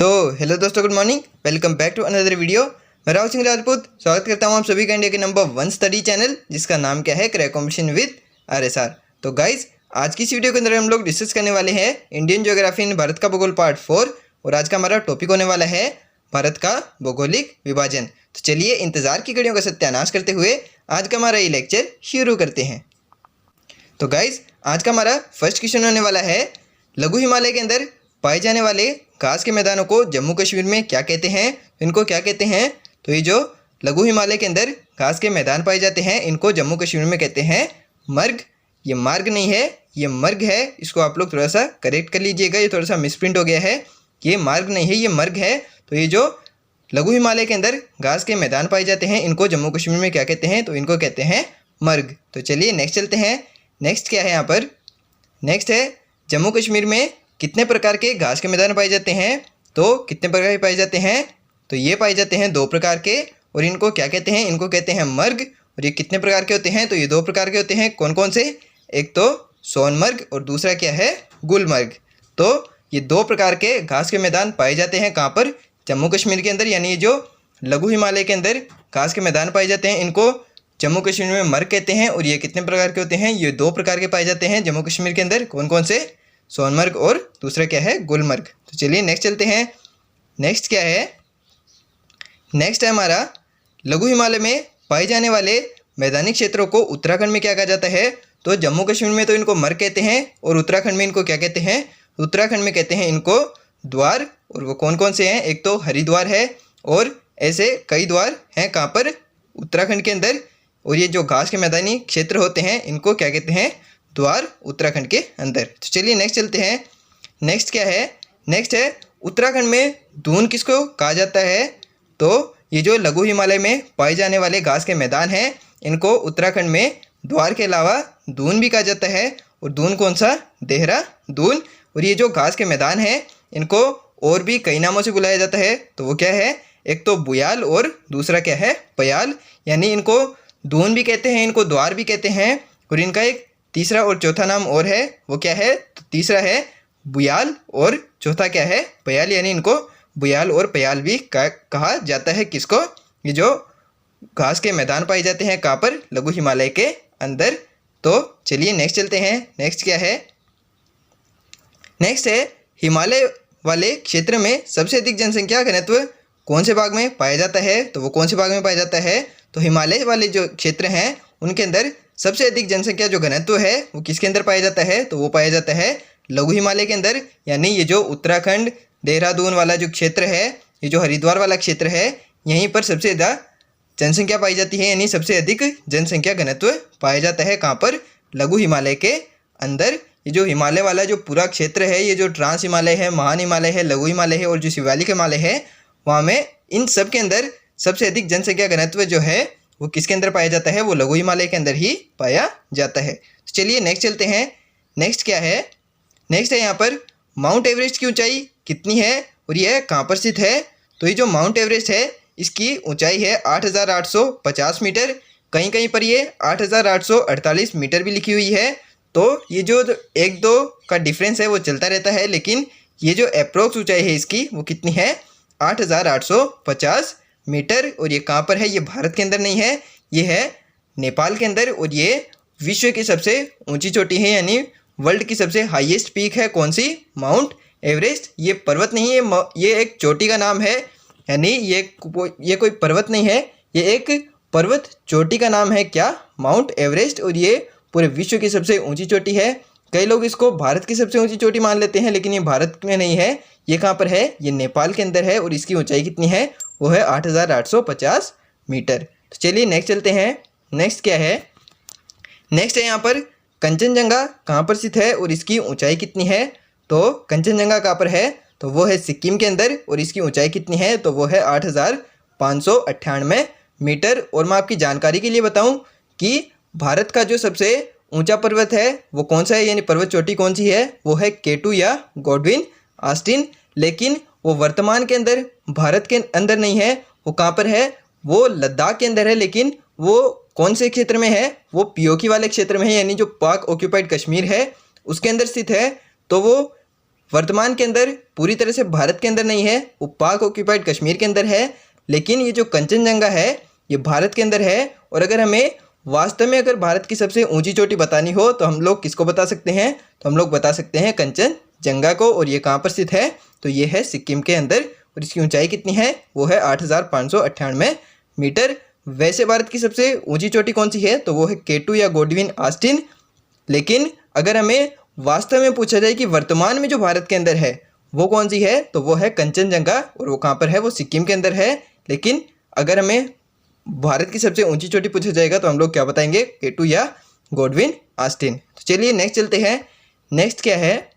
तो हेलो दोस्तों, good morning. Welcome back to another video. मैं राहुल सिंह राजपूत स्वागत करता हूं आप सभी का इंडिया के नंबर 1 स्टडी चैनल, जिसका नाम क्या है, क्रैक कॉम्पिटिशन विद आरएसआर। तो गाइज, आज की इस वीडियो के अंदर हम लोग डिस्कस करने वाले हैं इंडियन ज्योग्राफी इन भारत का भूगोल पार्ट 4। और आज का हमारा टॉपिक होने वाला है भारत का भौगोलिक विभाजन। तो चलिए इंतजार की घड़ियों का सत्यानाश करते हुए आज का हमारा ये लेक्चर शुरू करते हैं। तो गाइज, आज का हमारा फर्स्ट क्वेश्चन होने वाला है, लघु हिमालय के अंदर पाए जाने वाले घास के मैदानों को जम्मू कश्मीर में क्या कहते हैं? इनको क्या कहते हैं? तो ये जो लघु हिमालय के अंदर घास के मैदान पाए जाते हैं, इनको जम्मू कश्मीर में कहते हैं मर्ग। ये मार्ग नहीं है, ये मर्ग है। इसको आप लोग थोड़ा सा करेक्ट कर लीजिएगा, ये थोड़ा सा मिसप्रिंट हो गया है। ये मार्ग नहीं है, ये मर्ग है। तो ये जो लघु हिमालय के अंदर घास के मैदान पाए जाते हैं, इनको जम्मू कश्मीर में क्या कहते हैं? तो इनको कहते हैं मर्ग। तो चलिए नेक्स्ट चलते हैं। नेक्स्ट क्या है यहाँ पर? नेक्स्ट है, जम्मू कश्मीर में कितने प्रकार के घास के मैदान पाए जाते हैं? तो कितने प्रकार के पाए जाते हैं? तो ये पाए जाते हैं 2 प्रकार के। और इनको क्या कहते हैं? इनको कहते हैं मर्ग। और ये कितने प्रकार के होते हैं? तो ये 2 प्रकार के होते हैं। कौन कौन से? एक तो सोनमर्ग और दूसरा क्या है, गुलमर्ग। तो ये 2 प्रकार के घास के मैदान पाए जाते हैं कहाँ पर? जम्मू कश्मीर के अंदर। यानी जो लघु हिमालय के अंदर घास के मैदान पाए जाते हैं, इनको जम्मू कश्मीर में मर्ग कहते हैं। और ये कितने प्रकार के होते हैं? ये 2 प्रकार के पाए जाते हैं जम्मू कश्मीर के अंदर। कौन कौन से? सोनमर्ग और दूसरा क्या है, गुलमर्ग। तो चलिए नेक्स्ट चलते हैं। नेक्स्ट क्या है? नेक्स्ट है हमारा, लघु हिमालय में पाए जाने वाले मैदानी क्षेत्रों को उत्तराखंड में क्या कहा जाता है? तो जम्मू कश्मीर में तो इनको मर्ग कहते हैं, और उत्तराखंड में इनको क्या कहते हैं? उत्तराखंड में कहते हैं इनको द्वार। और वो कौन कौन से हैं? एक तो हरिद्वार है, और ऐसे कई द्वार हैं कहाँ पर? उत्तराखंड के अंदर। और ये जो घास के मैदानी क्षेत्र होते हैं, इनको क्या कहते हैं? द्वार, उत्तराखंड के अंदर। तो चलिए नेक्स्ट चलते हैं। नेक्स्ट क्या है? नेक्स्ट है, उत्तराखंड में दून किसको कहा जाता है? तो ये जो लघु हिमालय में पाए जाने वाले घास के मैदान हैं, इनको उत्तराखंड में द्वार के अलावा दून भी कहा जाता है। और दून कौन सा? देहरादून। और ये जो घास के मैदान हैं, इनको और भी कई नामों से बुलाया जाता है। तो वो क्या है? एक तो बुयाल और दूसरा क्या है, पयाल। यानी इनको दून भी कहते हैं, इनको द्वार भी कहते हैं। और इनका एक तीसरा और चौथा नाम और है। वो क्या है? तो तीसरा है बुयाल और चौथा क्या है, पयाल। यानी इनको बुयाल और पयाल भी कहा जाता है। किसको? ये जो घास के मैदान पाए जाते हैं कहाँ पर? लघु हिमालय के अंदर। तो चलिए नेक्स्ट चलते हैं। नेक्स्ट क्या है? नेक्स्ट है, हिमालय वाले क्षेत्र में सबसे अधिक जनसंख्या घनत्व कौन से भाग में पाया जाता है? तो वो कौन से भाग में पाया जाता है? तो हिमालय वाले जो क्षेत्र हैं, उनके अंदर सबसे अधिक जनसंख्या जो घनत्व है, वो किसके अंदर पाया जाता है? तो वो पाया जाता है लघु हिमालय के अंदर। यानी ये जो उत्तराखंड, देहरादून वाला जो क्षेत्र है, ये जो हरिद्वार वाला क्षेत्र है, यहीं पर सबसे ज़्यादा जनसंख्या पाई जाती है। यानी सबसे अधिक जनसंख्या घनत्व पाया जाता है कहाँ पर? लघु हिमालय के अंदर। ये जो हिमालय वाला जो पूरा क्षेत्र है, ये जो ट्रांस हिमालय है, महान हिमालय है, लघु हिमालय है और जो शिवालिक हिमालय है, वहाँ में इन सब के अंदर सबसे अधिक जनसंख्या घनत्व जो है, वो किसके अंदर पाया जाता है? वो लघु हिमालय के अंदर ही पाया जाता है। तो चलिए नेक्स्ट चलते हैं। नेक्स्ट क्या है? नेक्स्ट है यहाँ पर, माउंट एवरेस्ट की ऊंचाई कितनी है और यह कहाँ पर स्थित है? तो ये जो माउंट एवरेस्ट है, इसकी ऊंचाई है 8,850 मीटर। कहीं कहीं पर ये 8,848 मीटर भी लिखी हुई है। तो ये जो 1-2 का डिफरेंस है वो चलता रहता है, लेकिन ये जो अप्रोक्स ऊंचाई है इसकी, वो कितनी है? 8,850 मीटर। और ये कहाँ पर है? ये भारत के अंदर नहीं है, ये है नेपाल के अंदर। और ये विश्व की सबसे ऊंची चोटी है, यानी वर्ल्ड की सबसे हाईएस्ट पीक है। कौन सी? Mount Everest. ये पर्वत नहीं है, ये एक चोटी का नाम है। यानी ये कोई पर्वत नहीं है, ये एक पर्वत चोटी का नाम है। क्या? Mount Everest. और ये पूरे विश्व की सबसे ऊँची चोटी है। कई लोग इसको भारत की सबसे ऊँची चोटी मान लेते हैं, लेकिन ये भारत में नहीं है। ये कहाँ पर है? ये नेपाल के अंदर है। और इसकी ऊंचाई कितनी है? वो है 8,850 मीटर। तो चलिए नेक्स्ट चलते हैं। नेक्स्ट क्या है? नेक्स्ट है यहाँ पर, कंचनजंगा कहाँ पर स्थित है और इसकी ऊंचाई कितनी है? तो कंचनजंगा कहाँ पर है? तो वो है सिक्किम के अंदर। और इसकी ऊंचाई कितनी है? तो वो है 8,598 मीटर। और मैं आपकी जानकारी के लिए बताऊँ कि भारत का जो सबसे ऊंचा पर्वत है वो कौन सा है, यानी पर्वत चोटी कौन सी है? वो है K2 या गॉडविन ऑस्टिन। लेकिन वो वर्तमान के अंदर भारत के अंदर नहीं है। वो कहाँ पर है? वो लद्दाख के अंदर है। लेकिन वो कौन से क्षेत्र में है? वो पीओके वाले क्षेत्र में है, यानी जो पाक ऑक्यूपाइड कश्मीर है उसके अंदर स्थित है। तो वो वर्तमान के अंदर पूरी तरह से भारत के अंदर नहीं है, वो पाक ऑक्यूपाइड कश्मीर के अंदर है। लेकिन ये जो कंचनजंगा है ये भारत के अंदर है। और अगर हमें वास्तव में अगर भारत की सबसे ऊंची चोटी बतानी हो तो हम लोग किसको बता सकते हैं? तो हम लोग बता सकते हैं कंचनजंगा को। और ये कहाँ पर स्थित है? तो ये है सिक्किम के अंदर। और इसकी ऊंचाई कितनी है? वो है 8,598 मीटर। वैसे भारत की सबसे ऊंची चोटी कौन सी है? तो वो है K2 या गोडविन ऑस्टिन। लेकिन अगर हमें वास्तव में पूछा जाए कि वर्तमान में जो भारत के अंदर है वो कौन सी है, तो वो है कंचनजंगा। और वो कहाँ पर है? वो सिक्किम के अंदर है। लेकिन अगर हमें भारत की सबसे ऊंची चोटी पूछा जाएगा तो हम लोग क्या बताएंगे? K2 या गोडविन ऑस्टिन। तो चलिए नेक्स्ट चलते हैं। नेक्स्ट क्या है?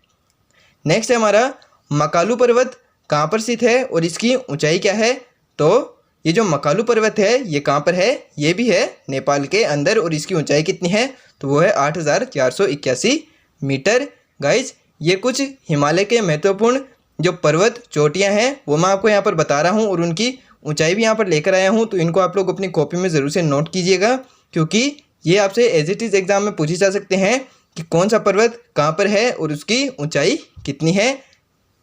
नेक्स्ट है हमारा मकालू पर्वत कहाँ पर स्थित है और इसकी ऊंचाई क्या है? तो ये जो मकालू पर्वत है ये कहाँ पर है? ये भी है नेपाल के अंदर। और इसकी ऊंचाई कितनी है? तो वो है 8,481 मीटर। गाइज ये कुछ हिमालय के महत्वपूर्ण जो पर्वत चोटियाँ हैं वो मैं आपको यहाँ पर बता रहा हूँ और उनकी ऊंचाई भी यहाँ पर लेकर आया हूँ। तो इनको आप लोग अपनी कॉपी में ज़रूर से नोट कीजिएगा, क्योंकि ये आपसे एज इट इज़ एग्जाम में पूछे जा सकते हैं कि कौन सा पर्वत कहाँ पर है और उसकी ऊंचाई कितनी है।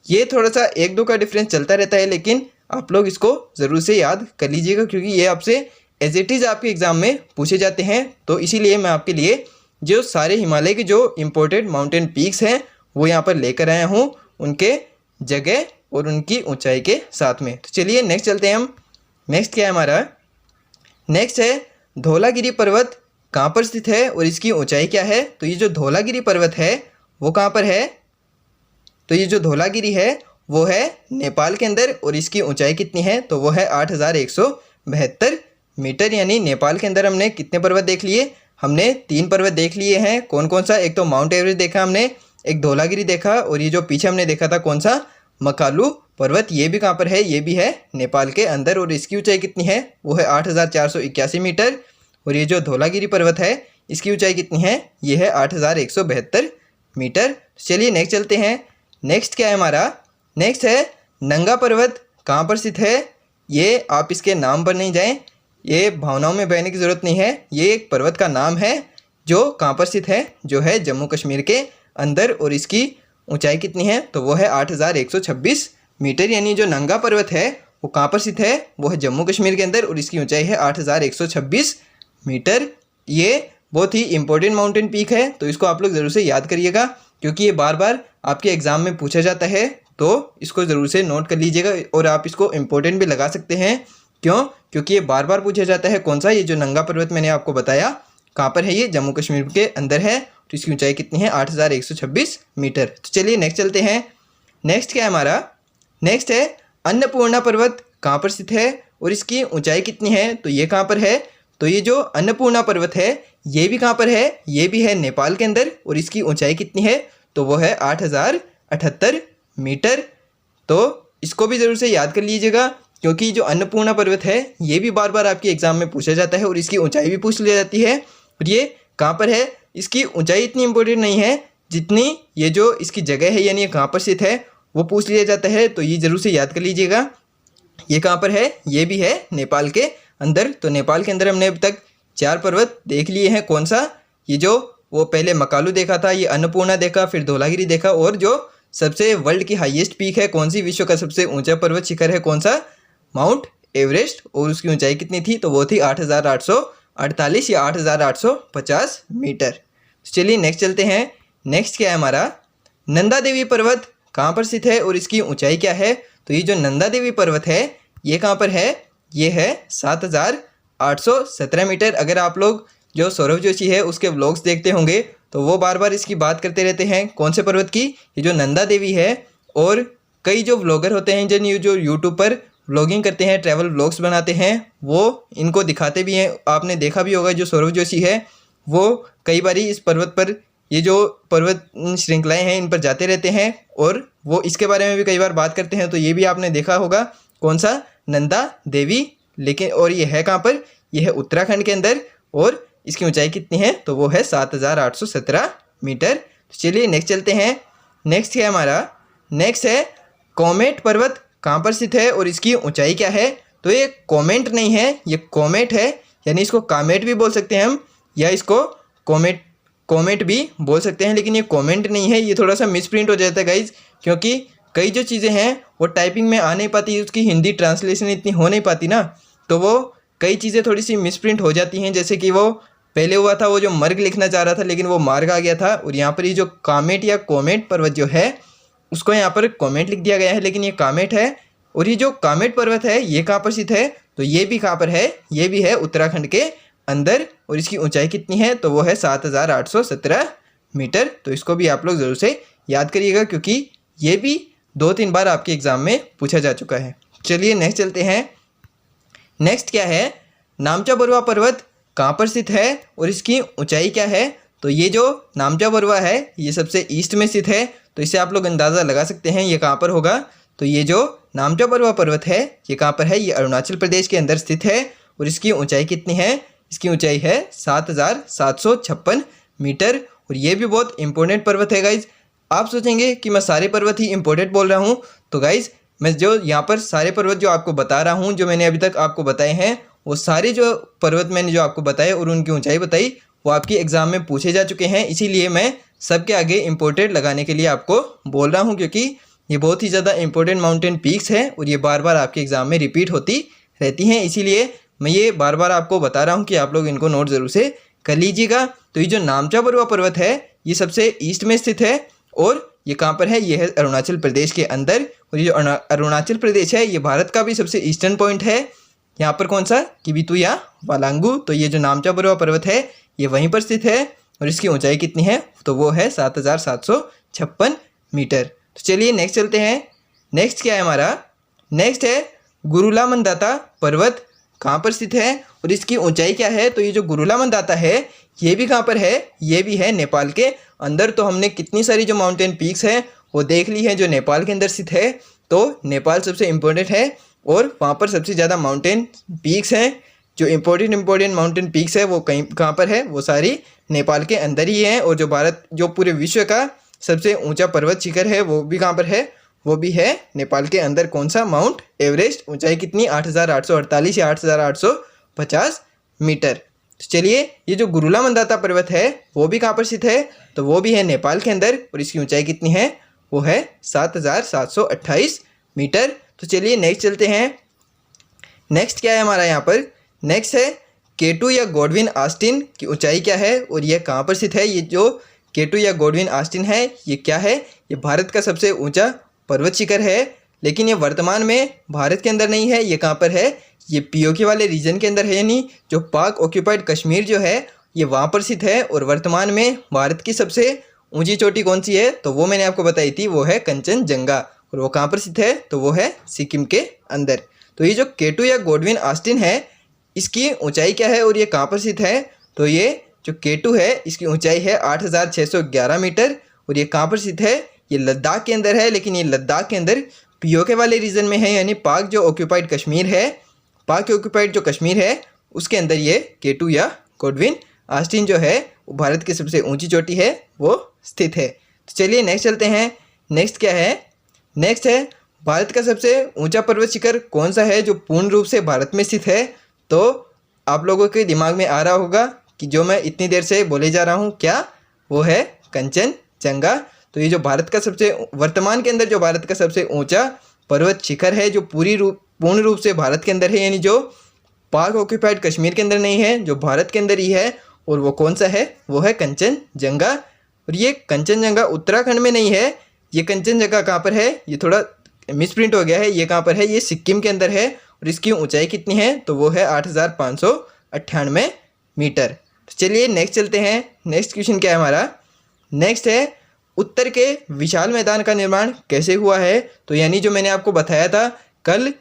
ये थोड़ा सा एक दो का डिफरेंस चलता रहता है, लेकिन आप लोग इसको ज़रूर से याद कर लीजिएगा, क्योंकि ये आपसे एज इट इज़ आपके एग्ज़ाम में पूछे जाते हैं। तो इसीलिए मैं आपके लिए जो सारे हिमालय के जो इम्पोर्टेंट माउंटेन पीक्स हैं वो यहाँ पर लेकर आया हूँ, उनके जगह और उनकी ऊंचाई के साथ में। तो चलिए नेक्स्ट चलते हैं हम। नेक्स्ट क्या है हमारा? नेक्स्ट है धौलागिरी पर्वत कहाँ पर स्थित है और इसकी ऊंचाई क्या है? तो ये जो धौलागिरी पर्वत है वो कहाँ पर है? तो ये जो धौलागिरी है वो है नेपाल के अंदर। और इसकी ऊंचाई कितनी है? तो वो है 8,172 मीटर। यानी नेपाल के अंदर हमने कितने पर्वत देख लिए? हमने 3 पर्वत देख लिए हैं। कौन कौन सा? एक तो माउंट एवरेस्ट देखा हमने, एक धौलागिरी देखा, और ये जो पीछे हमने देखा था कौन सा? मकालू पर्वत। ये भी कहाँ पर है? ये भी है नेपाल के अंदर। और इसकी ऊंचाई कितनी है? वो है 8,481 मीटर। और ये जो धौलागिरी पर्वत है इसकी ऊंचाई कितनी है? ये है 8,172 मीटर। चलिए नेक्स्ट चलते हैं। नेक्स्ट क्या है हमारा? नेक्स्ट है नंगा पर्वत कहाँ पर स्थित है? ये आप इसके नाम पर नहीं जाएं, ये भावनाओं में बहने की ज़रूरत नहीं है। ये एक पर्वत का नाम है जो कहाँ पर स्थित है? जो है जम्मू कश्मीर के अंदर। और इसकी ऊंचाई कितनी है? तो वो है 8,126 मीटर। यानी जो नंगा पर्वत है वो कहाँ पर स्थित है? वो है जम्मू कश्मीर के अंदर और इसकी ऊंचाई है 8,126 मीटर। ये बहुत ही इंपॉर्टेंट माउंटेन पीक है, तो इसको आप लोग ज़रूर से याद करिएगा, क्योंकि ये बार बार आपके एग्ज़ाम में पूछा जाता है। तो इसको ज़रूर से नोट कर लीजिएगा और आप इसको इम्पोर्टेंट भी लगा सकते हैं। क्यों? क्योंकि ये बार बार पूछा जाता है। कौन सा? ये जो नंगा पर्वत मैंने आपको बताया कहाँ पर है? ये जम्मू कश्मीर के अंदर है। तो इसकी ऊंचाई कितनी है? 8,126 मीटर। तो चलिए नेक्स्ट चलते हैं। नेक्स्ट क्या है हमारा? नेक्स्ट है अन्नपूर्णा पर्वत कहाँ पर स्थित है और इसकी ऊंचाई कितनी है? तो ये कहाँ पर है? तो ये जो अन्नपूर्णा पर्वत है ये भी कहाँ पर है? ये भी है नेपाल के अंदर। और इसकी ऊंचाई कितनी है? तो वो है 8,078 मीटर। तो इसको भी ज़रूर से याद कर लीजिएगा, क्योंकि जो अन्नपूर्णा पर्वत है ये भी बार बार आपके एग्ज़ाम में पूछा जाता है और इसकी ऊंचाई भी पूछ ली जाती है। और ये कहाँ पर है? इसकी ऊंचाई इतनी इंपॉर्टेंट नहीं है जितनी ये जो इसकी जगह है, यानी ये कहाँ पर स्थित है वो पूछ लिया जाता है। तो ये ज़रूर से याद कर लीजिएगा। ये कहाँ पर है? ये भी है नेपाल के अंदर। तो नेपाल के अंदर हमने अब तक 4 पर्वत देख लिए हैं। कौन सा? ये जो वो पहले मकालू देखा था, ये अन्नपूर्णा देखा, फिर धौलागिरी देखा, और जो सबसे वर्ल्ड की हाईएस्ट पीक है कौन सी? विश्व का सबसे ऊंचा पर्वत शिखर है कौन सा? Mount Everest. और उसकी ऊंचाई कितनी थी? तो वो थी 8,848 या 8,850 मीटर। चलिए नेक्स्ट चलते हैं। नेक्स्ट क्या है हमारा? नंदा देवी पर्वत कहाँ पर स्थित है और इसकी ऊंचाई क्या है? तो ये जो नंदा देवी पर्वत है ये कहाँ पर है? ये है 7,817 मीटर। अगर आप लोग जो सौरभ जोशी है उसके व्लॉग्स देखते होंगे तो वो बार बार इसकी बात करते रहते हैं। कौन से पर्वत की? ये जो नंदा देवी है। और कई जो व्लॉगर होते हैं जो यूट्यूब पर व्लॉगिंग करते हैं, ट्रैवल व्लॉग्स बनाते हैं, वो इनको दिखाते भी हैं। आपने देखा भी होगा जो सौरभ जोशी है वो कई बारी इस पर्वत पर, ये जो पर्वत श्रृंखलाएँ हैं इन पर जाते रहते हैं और वो इसके बारे में भी कई बार बात करते हैं। तो ये भी आपने देखा होगा। कौन सा? नंदा देवी। लेकिन और ये है कहाँ पर? ये है उत्तराखंड के अंदर। और इसकी ऊंचाई कितनी है? तो वो है 7,817 मीटर। तो चलिए नेक्स्ट चलते हैं। नेक्स्ट है हमारा? नेक्स्ट है कॉमेट पर्वत कहाँ पर स्थित है और इसकी ऊंचाई क्या है? तो ये कॉमेट नहीं है, ये कॉमेट है, यानी इसको कामेट भी बोल सकते हैं हम, या इसको कॉमेट भी बोल सकते हैं, लेकिन ये कॉमेंट नहीं है, ये थोड़ा सा मिसप्रिंट हो जाता है गाइज, क्योंकि कई जो चीज़ें हैं वो टाइपिंग में आ नहीं पाती, उसकी हिंदी ट्रांसलेशन इतनी हो नहीं पाती ना, तो वो कई चीज़ें थोड़ी सी मिसप्रिंट हो जाती हैं। जैसे कि वो पहले हुआ था, वो जो मर्ग लिखना चाह रहा था लेकिन वो मार्ग आ गया था, और यहाँ पर ये जो कामेट या कोमेट पर्वत जो है उसको यहाँ पर कॉमेट लिख दिया गया है, लेकिन ये कामेट है। और ये जो कामेट पर्वत है ये कहाँ पर स्थित है, तो ये भी कहाँ पर है, ये भी है उत्तराखंड के अंदर, और इसकी ऊंचाई कितनी है, तो वो है 7,817 मीटर। तो इसको भी आप लोग ज़रूर से याद करिएगा, क्योंकि ये भी 2-3 बार आपके एग्ज़ाम में पूछा जा चुका है। चलिए नेक्स्ट चलते हैं। नेक्स्ट क्या है, नामचा बरुआ पर्वत कहाँ पर स्थित है और इसकी ऊंचाई क्या है। तो ये जो नामचा बरुआ है ये सबसे ईस्ट में स्थित है, तो इससे आप लोग अंदाज़ा लगा सकते हैं ये कहाँ पर होगा। तो ये जो नामचा बरुआ पर्वत है ये कहाँ पर है, ये अरुणाचल प्रदेश के अंदर स्थित है, और इसकी ऊंचाई कितनी है, इसकी ऊंचाई है 7,756 मीटर। और ये भी बहुत इंपॉर्टेंट पर्वत है गाइज। आप सोचेंगे कि मैं सारे पर्वत ही इंपॉर्टेंट बोल रहा हूँ, तो गाइज मैं जो यहाँ पर सारे पर्वत जो आपको बता रहा हूँ, जो मैंने अभी तक आपको बताए हैं, वो सारे जो पर्वत मैंने जो आपको बताए और उनकी ऊंचाई बताई वो आपके एग्ज़ाम में पूछे जा चुके हैं। इसीलिए मैं सबके आगे इंपॉर्टेंट लगाने के लिए आपको बोल रहा हूँ, क्योंकि ये बहुत ही ज़्यादा इंपॉर्टेंट माउंटेन पीक्स हैं और ये बार बार आपके एग्ज़ाम में रिपीट होती रहती हैं। इसीलिए मैं ये बार बार आपको बता रहा हूँ कि आप लोग इनको नोट ज़रूर से कर लीजिएगा। तो ये जो नामचा बरुआ पर्वत है ये सबसे ईस्ट में स्थित है, और ये कहाँ पर है, ये है अरुणाचल प्रदेश के अंदर। और ये जो अरुणाचल प्रदेश है ये भारत का भी सबसे ईस्टर्न पॉइंट है। यहाँ पर कौन सा, किबिथु या वालांगू। तो ये जो नामचा बरुआ पर्वत है ये वहीं पर स्थित है, और इसकी ऊंचाई कितनी है, तो वो है 7,756 मीटर। तो चलिए नेक्स्ट चलते हैं। नेक्स्ट क्या है हमारा, नेक्स्ट है गुरुला मंदाता पर्वत कहाँ पर स्थित है और इसकी ऊंचाई क्या है। तो ये जो गुरुला मंदाता है ये भी कहाँ पर है, ये भी है नेपाल के अंदर। तो हमने कितनी सारी जो माउंटेन पीक्स हैं वो देख ली है जो नेपाल के अंदर स्थित है। तो नेपाल सबसे इम्पोर्टेंट है और वहाँ पर सबसे ज़्यादा माउंटेन पीक्स हैं। जो इम्पोर्टेंट माउंटेन पीक्स है वो कहाँ पर है, वो सारी नेपाल के अंदर ही हैं। और जो भारत, जो पूरे विश्व का सबसे ऊंचा पर्वत शिखर है वो भी कहाँ पर है, वो भी है नेपाल के अंदर। कौन सा, माउंट एवरेस्ट। ऊंचाई कितनी, 8,848 या 8,850 मीटर। तो चलिए ये जो गुरुला मंदाता पर्वत है वो भी कहाँ पर स्थित है, तो वो भी है नेपाल के अंदर, और इसकी ऊंचाई कितनी है, वो है 7,728 मीटर। तो चलिए नेक्स्ट चलते हैं। नेक्स्ट क्या है हमारा यहाँ पर, नेक्स्ट है K2 या गॉडविन ऑस्टिन की ऊंचाई क्या है और यह कहाँ पर स्थित है। ये जो K2 या गॉडविन ऑस्टिन है ये क्या है, ये भारत का सबसे ऊंचा पर्वत शिखर है, लेकिन ये वर्तमान में भारत के अंदर नहीं है। ये कहाँ पर है, ये POK वाले रीजन के अंदर है, यानी जो पाक ऑक्यूपाइड कश्मीर जो है ये वहाँ पर स्थित है। और वर्तमान में भारत की सबसे ऊंची चोटी कौन सी है, तो वो मैंने आपको बताई थी, वो है कंचनजंगा। और वो कहाँ पर स्थित है, तो वो है सिक्किम के अंदर। तो ये जो K2 या गॉडविन ऑस्टिन है इसकी ऊंचाई क्या है और ये कहाँ पर स्थित है, तो ये जो K2 है इसकी ऊंचाई है 8,611 मीटर। और ये कहाँ पर स्थित है, ये लद्दाख के अंदर है, लेकिन ये लद्दाख के अंदर POK वाले रीजन में है, यानी पाक जो ऑक्यूपाइड कश्मीर है, पाक ऑक्यूपाइड जो कश्मीर है उसके अंदर ये K2 या गॉडविन ऑस्टिन जो है वो भारत की सबसे ऊंची चोटी है वो स्थित है। तो चलिए नेक्स्ट चलते हैं। नेक्स्ट क्या है, नेक्स्ट है भारत का सबसे ऊंचा पर्वत शिखर कौन सा है जो पूर्ण रूप से भारत में स्थित है। तो आप लोगों के दिमाग में आ रहा होगा कि जो मैं इतनी देर से बोले जा रहा हूँ क्या, वो है कंचनजंगा। तो ये जो भारत का सबसे वर्तमान के अंदर जो भारत का सबसे ऊंचा पर्वत शिखर है जो पूर्ण रूप से भारत के अंदर है, यानी जो पाक ऑक्यूपाइड कश्मीर के अंदर नहीं है, जो भारत के अंदर ही है, और वो कौन सा है, वो है कंचनजंगा। और ये कंचनजंगा उत्तराखंड में नहीं है, ये कंचनजंगा कहाँ पर है, ये थोड़ा मिसप्रिंट हो गया है, ये कहाँ पर है, ये सिक्किम के अंदर है। और इसकी ऊंचाई कितनी है, तो वो है 8,598 मीटर। तो चलिए नेक्स्ट चलते हैं। नेक्स्ट क्वेश्चन क्या है हमारा, नेक्स्ट है उत्तर के विशाल मैदान का निर्माण कैसे हुआ है। तो यानी जो मैंने आपको बताया था कल,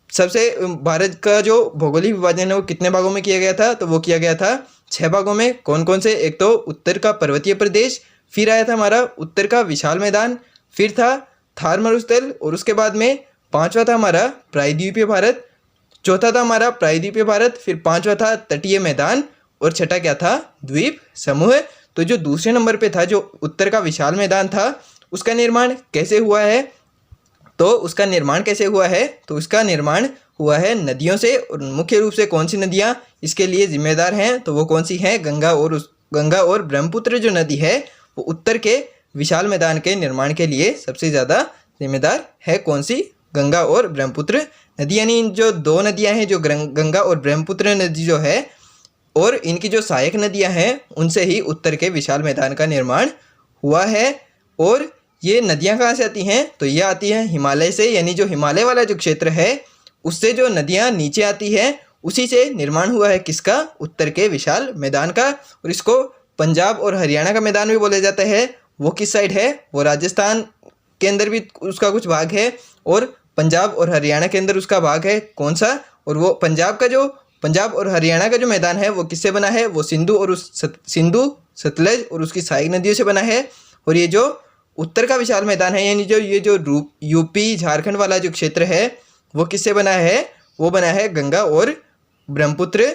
सबसे भारत का जो भौगोलिक विभाजन है वो कितने भागों में किया गया था, तो वो किया गया था 6 भागों में। कौन कौन से, एक तो उत्तर का पर्वतीय प्रदेश, फिर आया था हमारा उत्तर का विशाल मैदान, फिर था थार मरुस्थल, और उसके बाद में 5वां था हमारा प्रायद्वीपीय भारत, चौथा था हमारा प्रायद्वीपीय भारत, फिर 5वां था तटीय मैदान, और छठा क्या था, द्वीप समूह। तो जो दूसरे नंबर पे था जो उत्तर का विशाल मैदान था उसका निर्माण कैसे हुआ है, तो उसका निर्माण कैसे हुआ है, तो उसका निर्माण हुआ है नदियों से। और मुख्य रूप से कौन सी नदियाँ इसके लिए जिम्मेदार हैं, तो वो कौन सी हैं, गंगा और गंगा और ब्रह्मपुत्र जो नदी है वो उत्तर के विशाल मैदान के निर्माण के लिए सबसे ज़्यादा जिम्मेदार है। कौन सी? गंगा और ब्रह्मपुत्र नदी, यानी जो दो नदियां हैं, जो गंगा और ब्रह्मपुत्र नदी जो है और इनकी जो सहायक नदियां हैं, उनसे ही उत्तर के विशाल मैदान का निर्माण हुआ है। और ये नदियां कहाँ से आती हैं? तो ये आती हैं हिमालय से, यानी जो हिमालय वाला जो क्षेत्र है उससे जो नदियां नीचे आती है उसी से निर्माण हुआ है किसका? उत्तर के विशाल मैदान का। और इसको पंजाब और हरियाणा का मैदान भी बोला जाता है। वो किस साइड है? वो राजस्थान के अंदर भी उसका कुछ भाग है और पंजाब और हरियाणा के अंदर उसका भाग है। कौन सा? और वो पंजाब और हरियाणा का जो मैदान है वो किससे बना है? वो सिंधु सतलज और उसकी सहायक नदियों से बना है। और ये जो उत्तर का विशाल मैदान है, यानी जो यूपी झारखंड वाला जो क्षेत्र है वो किससे बना है? वो बना है गंगा और ब्रह्मपुत्र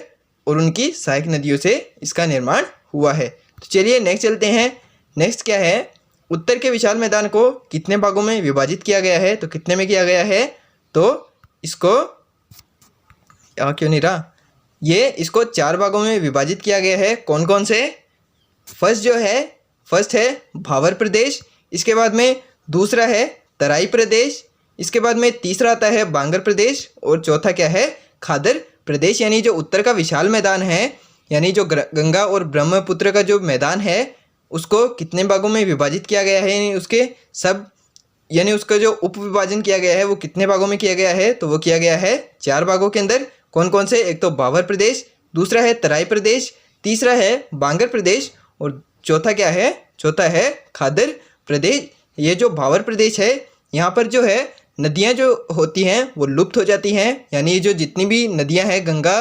और उनकी सहायक नदियों से इसका निर्माण हुआ है। तो चलिए नेक्स्ट चलते हैं। नेक्स्ट क्या है? उत्तर के विशाल मैदान को कितने भागों में विभाजित किया गया है? तो कितने में किया गया है? तो इसको क्यों नहीं रहा? इसको 4 भागों में विभाजित किया गया है। कौन कौन से? फर्स्ट है भावर प्रदेश, इसके बाद में दूसरा है तराई प्रदेश, इसके बाद में तीसरा आता है बांगर प्रदेश और चौथा क्या है? खादर प्रदेश। यानी जो उत्तर का विशाल मैदान है, यानी जो गंगा और ब्रह्मपुत्र का जो मैदान है उसको कितने भागों में विभाजित किया गया है? यानी उसका जो उप विभाजन किया गया है वो कितने भागों में किया गया है? तो वो किया गया है 4 भागों के अंदर। कौन कौन से? एक तो भावर प्रदेश, दूसरा है तराई प्रदेश, तीसरा है बांगर प्रदेश और चौथा क्या है? चौथा है खादर प्रदेश। ये जो भावर प्रदेश है यहाँ पर जो है नदियाँ जो होती हैं वो लुप्त हो जाती हैं, यानी जो जितनी भी नदियाँ हैं गंगा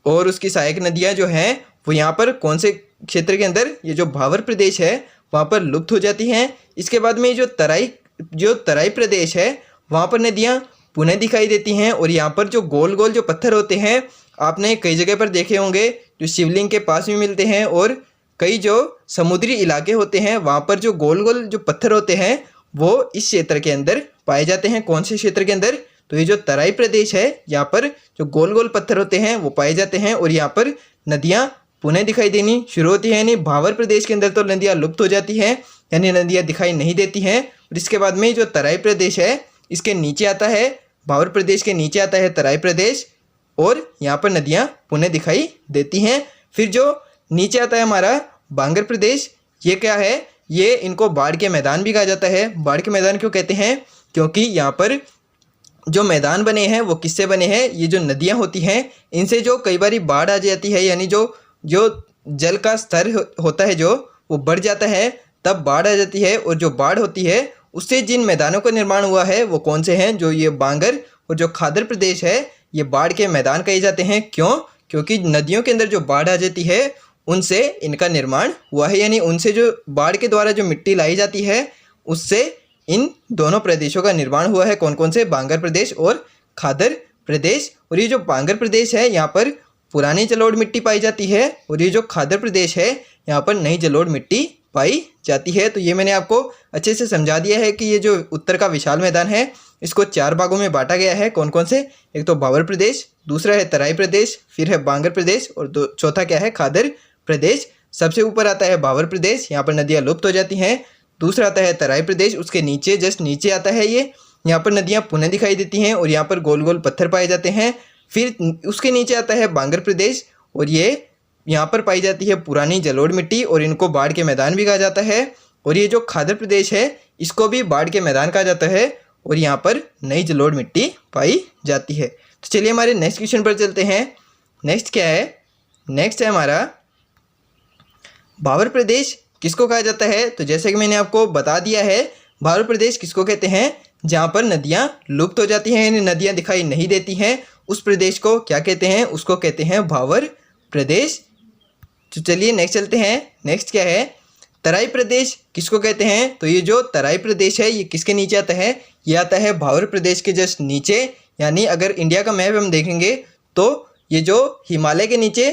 और उसकी सहायक नदियाँ जो हैं वो यहाँ पर कौन से क्षेत्र के अंदर? ये जो भावर प्रदेश है वहाँ पर लुप्त हो जाती हैं। इसके बाद में जो तराई प्रदेश है वहाँ पर नदियाँ पुनः दिखाई देती हैं। और यहाँ पर जो गोल गोल जो पत्थर होते हैं आपने कई जगह पर देखे होंगे, जो शिवलिंग के पास भी मिलते हैं और कई जो समुद्री इलाके होते हैं वहाँ पर जो गोल गोल जो पत्थर होते हैं वो इस क्षेत्र के अंदर पाए जाते हैं। कौन से क्षेत्र के अंदर? तो ये जो तराई प्रदेश है यहाँ पर जो गोल गोल पत्थर होते हैं वो पाए जाते हैं और यहाँ पर नदियाँ पुनः दिखाई देनी शुरू होती है। यानी भावर प्रदेश के अंदर तो नदियाँ लुप्त हो जाती हैं, यानी नदियाँ दिखाई नहीं देती हैं। और इसके बाद में जो तराई प्रदेश है इसके नीचे आता है, भावर प्रदेश के नीचे आता है तराई प्रदेश और यहाँ पर नदियाँ पुनः दिखाई देती हैं। फिर जो नीचे आता है हमारा बांगर प्रदेश, ये क्या है? ये इनको बाढ़ के मैदान भी कहा जाता है। बाढ़ के मैदान क्यों कहते हैं? क्योंकि यहाँ पर जो मैदान बने हैं वो किससे बने हैं? ये जो नदियाँ होती हैं इनसे जो कई बार बाढ़ आ जाती है, यानी जो जल का स्तर होता है जो वो बढ़ जाता है तब बाढ़ आ जाती है। और जो बाढ़ होती है उससे जिन मैदानों का निर्माण हुआ है वो कौन से हैं? जो ये बांगर और जो खादर प्रदेश है ये बाढ़ के मैदान कहे जाते हैं। क्यों? क्योंकि नदियों के अंदर जो बाढ़ आ जाती है उनसे इनका निर्माण हुआ है, यानी उनसे जो बाढ़ के द्वारा जो मिट्टी लाई जाती है उससे इन दोनों प्रदेशों का निर्माण हुआ है। कौन कौन से? बांगर प्रदेश और खादर प्रदेश। और ये जो बांगर प्रदेश है यहाँ पर पुरानी जलोढ़ मिट्टी पाई जाती है और ये जो खादर प्रदेश है यहाँ पर नई जलोढ़ मिट्टी पाई जाती है। तो ये मैंने आपको अच्छे से समझा दिया है कि ये जो उत्तर का विशाल मैदान है इसको 4 भागों में बांटा गया है। कौन कौन से? एक तो भावर प्रदेश, दूसरा है तराई प्रदेश, फिर है बांगर प्रदेश और चौथा क्या है? खादर प्रदेश। सबसे ऊपर आता है भावर प्रदेश, यहाँ पर नदियाँ लुप्त हो जाती हैं। दूसरा आता है तराई प्रदेश, उसके नीचे जस्ट नीचे आता है ये, यहाँ पर नदियाँ पुनः दिखाई देती हैं और यहाँ पर गोल गोल पत्थर पाए जाते हैं। फिर उसके नीचे आता है बांगर प्रदेश और ये यहाँ पर पाई जाती है पुरानी जलोढ़ मिट्टी और इनको बाढ़ के मैदान भी कहा जाता है। और ये जो खादर प्रदेश है इसको भी बाढ़ के मैदान कहा जाता है और यहाँ पर नई जलोढ़ मिट्टी पाई जाती है। तो चलिए हमारे नेक्स्ट क्वेश्चन पर चलते हैं। नेक्स्ट क्या है? नेक्स्ट है हमारा भावर प्रदेश किसको कहा जाता है? तो जैसे कि मैंने आपको बता दिया है, भावर प्रदेश किसको कहते हैं? जहाँ पर नदियाँ लुप्त हो जाती हैं, यानी नदियाँ दिखाई नहीं देती हैं, उस प्रदेश को क्या कहते हैं? उसको कहते हैं भावर प्रदेश। तो चलिए नेक्स्ट चलते हैं। नेक्स्ट क्या है? तराई प्रदेश किसको कहते हैं? तो ये जो तराई प्रदेश है ये किसके नीचे आता है? ये आता है भावर प्रदेश के जस्ट नीचे। यानी अगर इंडिया का मैप हम देखेंगे तो ये जो हिमालय के नीचे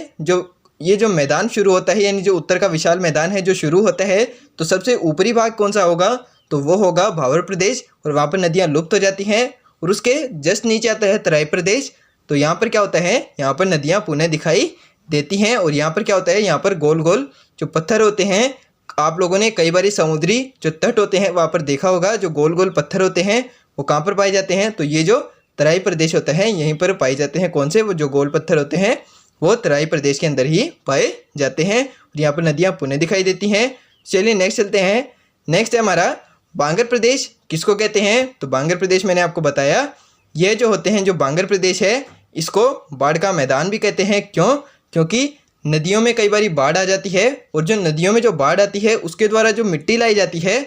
ये जो मैदान शुरू होता है, यानी जो उत्तर का विशाल मैदान है जो शुरू होता है, तो सबसे ऊपरी भाग कौन सा होगा? तो वो होगा भावर प्रदेश और वहाँ पर नदियाँ लुप्त हो जाती हैं। और उसके जस्ट नीचे आता है तराई प्रदेश। तो यहाँ पर क्या होता है? यहाँ पर नदियाँ पुनः दिखाई देती हैं और यहाँ पर क्या होता है? यहाँ पर गोल गोल जो पत्थर होते हैं, आप लोगों ने कई बार समुद्री जो तट होते हैं वहाँ पर देखा होगा, जो गोल गोल पत्थर होते हैं वो कहाँ पर पाए जाते हैं, तो ये जो तराई प्रदेश होता है यहीं पर पाए जाते हैं। कौन से? वो जो गोल पत्थर होते हैं वो तराई प्रदेश के अंदर ही पाए जाते हैं और यहाँ पर नदियाँ पुनः दिखाई देती हैं। चलिए नेक्स्ट चलते हैं। नेक्स्ट है हमारा बांगर प्रदेश। किसको कहते हैं? तो बांगर प्रदेश मैंने आपको बताया, ये जो होते हैं, जो बांगर प्रदेश है इसको बाढ़ का मैदान भी कहते हैं। क्यों? क्योंकि नदियों में कई बार बाढ़ आ जाती है और जो नदियों में जो बाढ़ आती है उसके द्वारा जो मिट्टी लाई जाती है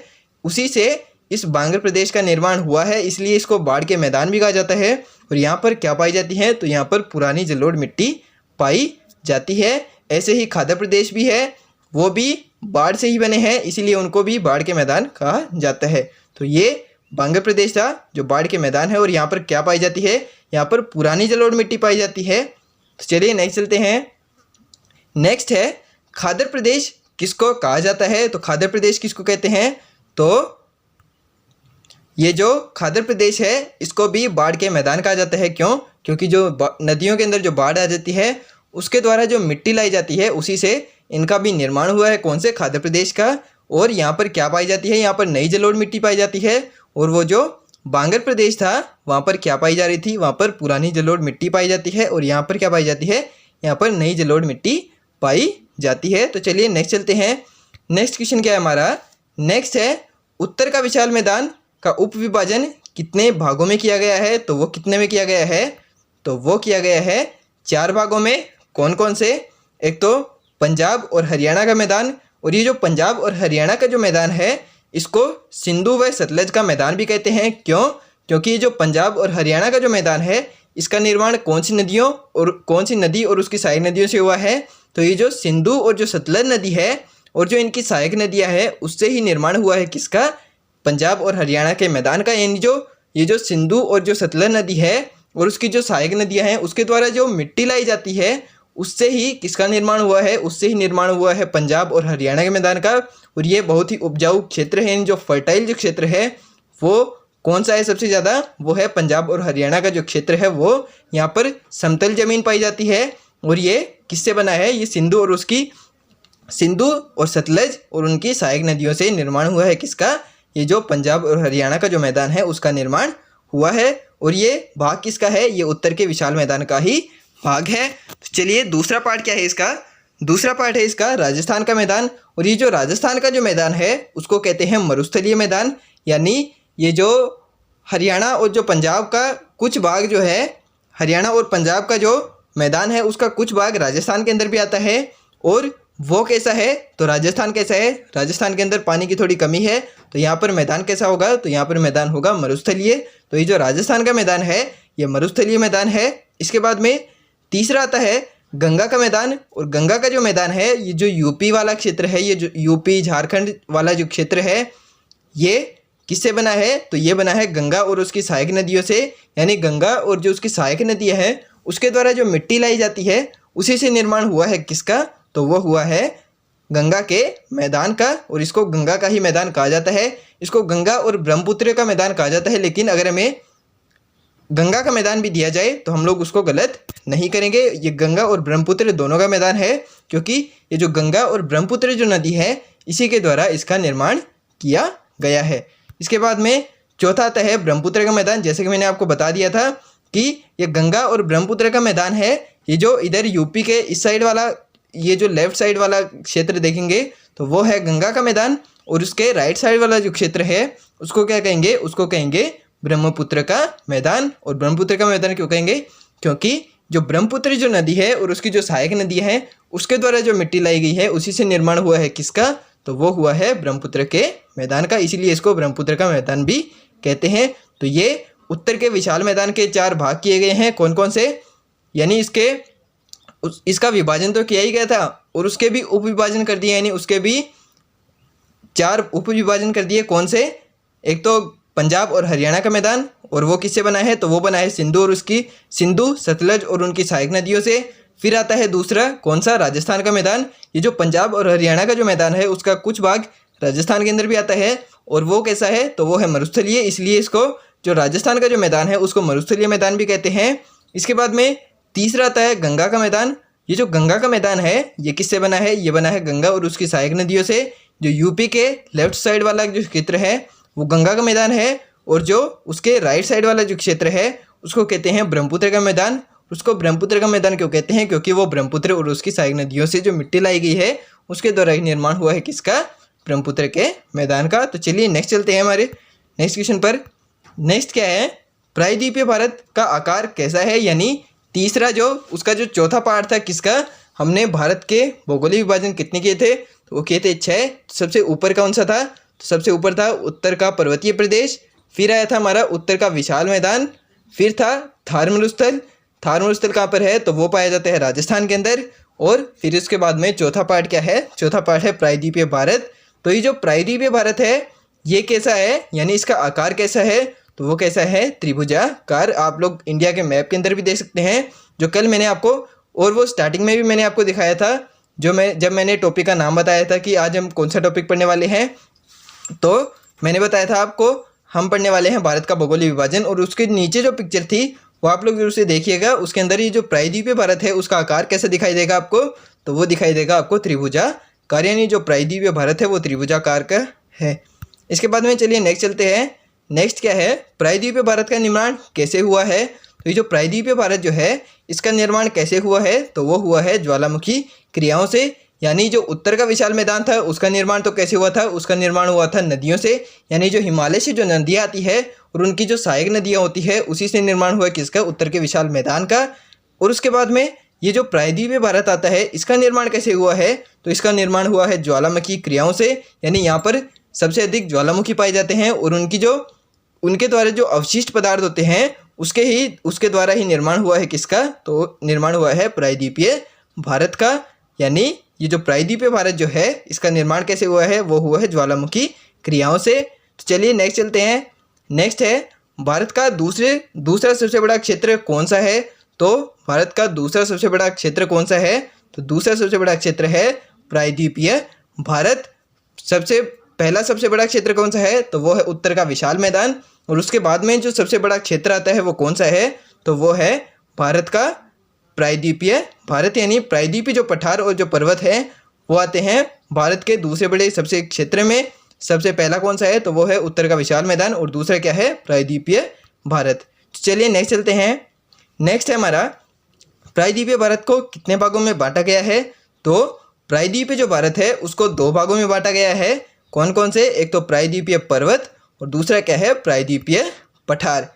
उसी से इस बांगर प्रदेश का निर्माण हुआ है, इसलिए इसको बाढ़ के मैदान भी कहा जाता है। और यहाँ पर क्या पाई जाती है? तो यहाँ पर पुरानी जलोढ़ मिट्टी पाई जाती है। ऐसे ही खादर प्रदेश भी है, वो भी बाढ़ से ही बने हैं, इसीलिए उनको भी बाढ़ के मैदान कहा जाता है। तो ये बांगर प्रदेश था जो बाढ़ के मैदान है और यहाँ पर क्या पाई जाती है? यहाँ पर पुरानी जलोढ़ मिट्टी पाई जाती है। तो चलिए नेक्स्ट चलते हैं। नेक्स्ट है खादर प्रदेश। किसको कहा जाता है? तो खादर प्रदेश किसको कहते हैं? तो ये जो खादर प्रदेश है इसको भी बाढ़ के मैदान कहा जाता है। क्यों? क्योंकि जो नदियों के अंदर जो बाढ़ आ जाती है उसके द्वारा जो मिट्टी लाई जाती है उसी से इनका भी निर्माण हुआ है। कौन से? खादर प्रदेश का। और यहाँ पर क्या पाई जाती है? यहाँ पर नई जलोढ़ मिट्टी पाई जाती है। और वो जो बांगर प्रदेश था वहाँ पर क्या पाई जा रही थी? वहाँ पर पुरानी जलोढ़ मिट्टी पाई जाती है। और यहाँ पर क्या पाई जाती है? यहाँ पर नई जलोढ़ मिट्टी पाई जाती है। तो चलिए नेक्स्ट चलते हैं। नेक्स्ट क्वेश्चन क्या है हमारा? नेक्स्ट है उत्तर का विशाल मैदान का उप विभाजन कितने भागों में किया गया है? तो वो कितने में किया गया है? तो वो किया गया है 4 भागों में। कौन कौन से? एक तो पंजाब और हरियाणा का मैदान, और ये जो पंजाब और हरियाणा का जो मैदान है इसको सिंधु व सतलज का मैदान भी कहते हैं। क्यों? क्योंकि ये जो पंजाब और हरियाणा का जो मैदान है इसका निर्माण कौन सी नदियों और कौन सी नदी और उसकी सहायक नदियों से हुआ है? तो ये जो सिंधु और जो सतलज नदी है और जो इनकी सहायक नदियाँ हैं उससे ही निर्माण हुआ है। किसका? पंजाब और हरियाणा के मैदान का। यानी जो ये जो सिंधु और जो सतलज नदी है और उसकी जो सहायक नदियाँ हैं उसके द्वारा जो मिट्टी लाई जाती है उससे ही किसका निर्माण हुआ है? उससे ही निर्माण हुआ है पंजाब और हरियाणा के मैदान का। और ये बहुत ही उपजाऊ क्षेत्र है, जो फर्टाइल जो क्षेत्र है वो कौन सा है सबसे ज़्यादा? वो है पंजाब और हरियाणा का जो क्षेत्र है वो यहाँ पर समतल जमीन पाई जाती है। और ये किससे बना है? ये सिंधु और सतलज और उनकी सहायक नदियों से निर्माण हुआ है। किसका? ये जो पंजाब और हरियाणा का जो मैदान है उसका निर्माण हुआ है। और ये भाग किसका है? ये उत्तर के विशाल मैदान का ही भाग है। तो चलिए दूसरा पार्ट क्या है इसका? दूसरा पार्ट है इसका राजस्थान का मैदान। और ये जो राजस्थान का जो मैदान है उसको कहते हैं मरुस्थलीय मैदान। यानी ये जो हरियाणा और जो पंजाब का कुछ भाग जो है, हरियाणा और पंजाब का जो मैदान है उसका कुछ भाग राजस्थान के अंदर भी आता है। और वो कैसा है? तो राजस्थान कैसा है? राजस्थान के अंदर पानी की थोड़ी कमी है, तो यहाँ पर मैदान कैसा होगा? तो यहाँ पर मैदान होगा मरुस्थलीय। तो ये जो राजस्थान का मैदान है ये मरुस्थलीय मैदान है। इसके बाद में तीसरा आता है गंगा का मैदान। और गंगा का जो मैदान है ये जो यूपी वाला क्षेत्र है, ये जो यूपी झारखंड वाला जो क्षेत्र है ये किससे बना है? तो ये बना है गंगा और उसकी सहायक नदियों से। यानी गंगा और जो उसकी सहायक नदियाँ हैं उसके द्वारा जो मिट्टी लाई जाती है उसी से निर्माण हुआ है। किसका? तो वो हुआ है गंगा के मैदान का। और इसको गंगा का ही मैदान कहा जाता है। इसको गंगा और ब्रह्मपुत्र का मैदान कहा जाता है, लेकिन अगर हमें गंगा का मैदान भी दिया जाए तो हम लोग उसको गलत नहीं करेंगे। ये गंगा और ब्रह्मपुत्र दोनों का मैदान है, क्योंकि ये जो गंगा और ब्रह्मपुत्र जो नदी है इसी के द्वारा इसका निर्माण किया गया है। इसके बाद में चौथा आता है ब्रह्मपुत्र का मैदान। जैसे कि मैंने आपको बता दिया था कि ये गंगा और ब्रह्मपुत्र का मैदान है। ये जो इधर यूपी के इस साइड वाला, ये जो लेफ्ट साइड वाला क्षेत्र देखेंगे तो वो है गंगा का मैदान, और उसके राइट साइड वाला जो क्षेत्र है उसको क्या कहेंगे? उसको कहेंगे ब्रह्मपुत्र का मैदान। और ब्रह्मपुत्र का मैदान क्यों कहेंगे? क्योंकि जो ब्रह्मपुत्र जो नदी है और उसकी जो सहायक नदियाँ हैं उसके द्वारा जो मिट्टी लाई गई है उसी से निर्माण हुआ है। किसका? तो वो हुआ है ब्रह्मपुत्र के मैदान का, इसीलिए इसको ब्रह्मपुत्र का मैदान भी कहते हैं। तो ये उत्तर के विशाल मैदान के 4 भाग किए गए हैं। कौन कौन से? यानी इसका विभाजन तो किया ही गया था और उसके भी उप विभाजन कर दिए, यानी उसके भी 4 उप विभाजन कर दिए। कौन से? एक तो पंजाब और हरियाणा का मैदान, और वो किससे बना है? तो वो बना है सिंधु और उसकी सिंधु सतलज और उनकी सहायक नदियों से। फिर आता है दूसरा कौन सा? राजस्थान का मैदान। ये जो पंजाब और हरियाणा का जो मैदान है उसका कुछ भाग राजस्थान के अंदर भी आता है, और वो कैसा है? तो वो है मरुस्थलीय, इसलिए इसको जो राजस्थान का जो मैदान है उसको मरुस्थलीय मैदान भी कहते हैं। इसके बाद में तीसरा आता है गंगा का मैदान। ये जो गंगा का मैदान है ये किससे बना है? ये बना है गंगा और उसकी सहायक नदियों से। जो यूपी के लेफ्ट साइड वाला जो क्षेत्र है वो गंगा का मैदान है, और जो उसके राइट साइड वाला जो क्षेत्र है उसको कहते हैं ब्रह्मपुत्र का मैदान। उसको ब्रह्मपुत्र का मैदान क्यों कहते हैं? क्योंकि वो ब्रह्मपुत्र और उसकी सहायक नदियों से जो मिट्टी लाई गई है उसके द्वारा निर्माण हुआ है किसका? ब्रह्मपुत्र के मैदान का। तो चलिए नेक्स्ट चलते हैं हमारे नेक्स्ट क्वेश्चन पर। नेक्स्ट क्या है? प्रायद्वीपीय भारत का आकार कैसा है? यानी तीसरा जो उसका जो चौथा पार्ट था किसका? हमने भारत के भौगोलिक विभाजन कितने किए थे? तो वो किए थे 6। सबसे ऊपर कौन सा था? तो सबसे ऊपर था उत्तर का पर्वतीय प्रदेश, फिर आया था हमारा उत्तर का विशाल मैदान, फिर था थार मरुस्थल। थार मरुस्थल कहाँ पर है? तो वो पाया जाता है राजस्थान के अंदर। और फिर उसके बाद में चौथा पार्ट क्या है? चौथा पार्ट है प्रायद्वीपीय भारत। तो ये जो प्रायद्वीपीय भारत है ये कैसा है, यानी इसका आकार कैसा है? तो वो कैसा है? त्रिभुजाकार। आप लोग इंडिया के मैप के अंदर भी देख सकते हैं, जो कल मैंने आपको, और वो स्टार्टिंग में भी मैंने आपको दिखाया था जब मैंने टॉपिक का नाम बताया था कि आज हम कौन सा टॉपिक पढ़ने वाले हैं। तो मैंने बताया था आपको हम पढ़ने वाले हैं भारत का भौगोलिक विभाजन, और उसके नीचे जो पिक्चर थी वो आप लोग जरूर से देखिएगा। उसके अंदर ये जो प्रायद्वीपीय भारत है उसका आकार कैसा दिखाई देगा आपको? तो वो दिखाई देगा आपको त्रिभुजाकार, यानी जो प्रायद्वीपीय भारत है वो त्रिभुजाकार का है। इसके बाद में चलिए नेक्स्ट चलते हैं। नेक्स्ट क्या है? प्रायद्वीपीय भारत का निर्माण कैसे हुआ है? तो ये जो प्रायद्वीपीय भारत जो है इसका निर्माण कैसे हुआ है? तो वो हुआ है ज्वालामुखी क्रियाओं से। यानी जो उत्तर का विशाल मैदान था उसका निर्माण तो कैसे हुआ था? उसका निर्माण हुआ था नदियों से। यानी जो हिमालय से जो नदियाँ आती है और उनकी जो सहायक नदियाँ होती है उसी से निर्माण हुआ किसका? उत्तर के विशाल मैदान का। और उसके बाद में ये जो प्रायद्वीपीय भारत आता है इसका निर्माण कैसे हुआ है? तो इसका निर्माण हुआ है ज्वालामुखी क्रियाओं से। यानी यहाँ पर सबसे अधिक ज्वालामुखी पाए जाते हैं, और उनके द्वारा जो अवशिष्ट पदार्थ होते हैं उसके द्वारा ही निर्माण हुआ है किसका? तो निर्माण हुआ है प्रायद्वीपीय भारत का। यानी ये जो प्रायद्वीपीय भारत जो है इसका निर्माण कैसे हुआ है? वो हुआ है ज्वालामुखी क्रियाओं से। तो चलिए नेक्स्ट चलते हैं। नेक्स्ट है भारत का दूसरा सबसे बड़ा क्षेत्र कौन सा है? तो भारत का दूसरा सबसे बड़ा क्षेत्र कौन सा है? तो दूसरा सबसे बड़ा क्षेत्र है प्रायद्वीपीय भारत। सबसे बड़ा क्षेत्र कौन सा है? तो वो है उत्तर का विशाल मैदान। और उसके बाद में जो सबसे बड़ा क्षेत्र आता है वो कौन सा है? तो वो है भारत का प्रायद्वीपीय भारत। यानी प्रायद्वीपीय जो पठार और जो पर्वत है वो आते हैं भारत के दूसरे बड़े सबसे क्षेत्र में। सबसे पहला कौन सा है? तो वो है उत्तर का विशाल मैदान, और दूसरा क्या है? प्रायद्वीपीय भारत। चलिए नेक्स्ट चलते हैं। नेक्स्ट है हमारा प्रायद्वीपीय भारत को कितने भागों में बांटा गया है? तो प्रायद्वीपीय जो भारत है उसको 2 भागों में बांटा गया है। कौन कौन से? एक तो प्रायद्वीपीय पर्वत और दूसरा क्या है? प्रायद्वीपीय पठार।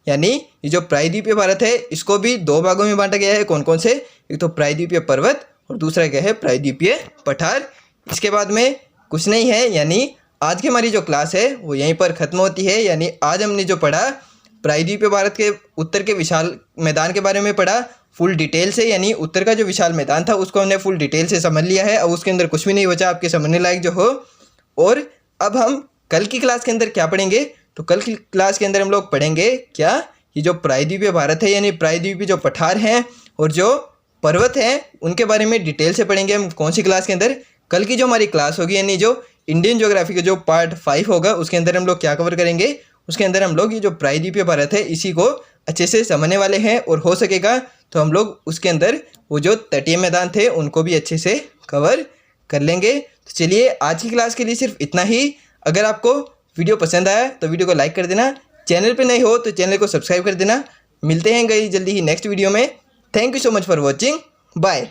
यानी ये जो प्रायद्वीपीय भारत है इसको भी 2 भागों में बांटा गया है। कौन कौन से? एक तो प्रायद्वीपीय पर्वत और दूसरा क्या है? प्रायद्वीपीय पठार। इसके बाद में कुछ नहीं है, यानी आज की हमारी जो क्लास है वो यहीं पर ख़त्म होती है। यानी आज हमने जो पढ़ा प्रायद्वीपीय भारत के उत्तर के विशाल मैदान के बारे में पढ़ा फुल डिटेल से। यानी उत्तर का जो विशाल मैदान था उसको हमने फुल डिटेल से समझ लिया है। अब उसके अंदर कुछ भी नहीं बचा आपके समझने लायक जो हो। और अब हम कल की क्लास के अंदर क्या पढ़ेंगे? तो कल की क्लास के अंदर हम लोग पढ़ेंगे क्या? ये जो प्रायद्वीपीय भारत है यानी प्रायद्वीपीय जो पठार हैं और जो पर्वत हैं उनके बारे में डिटेल से पढ़ेंगे हम। कौन सी क्लास के अंदर? कल की जो हमारी क्लास होगी, यानी जो इंडियन ज्योग्राफी का जो पार्ट 5 होगा उसके अंदर हम लोग क्या कवर करेंगे? उसके अंदर हम लोग ये जो प्रायद्वीपीय भारत है इसी को अच्छे से समझने वाले हैं, और हो सकेगा तो हम लोग उसके अंदर वो जो तटीय मैदान थे उनको भी अच्छे से कवर कर लेंगे। तो चलिए आज की क्लास के लिए सिर्फ इतना ही। अगर आपको वीडियो पसंद आया तो वीडियो को लाइक कर देना, चैनल पे नए हो तो चैनल को सब्सक्राइब कर देना। मिलते हैं जल्दी ही नेक्स्ट वीडियो में। Thank you so much for watching, bye.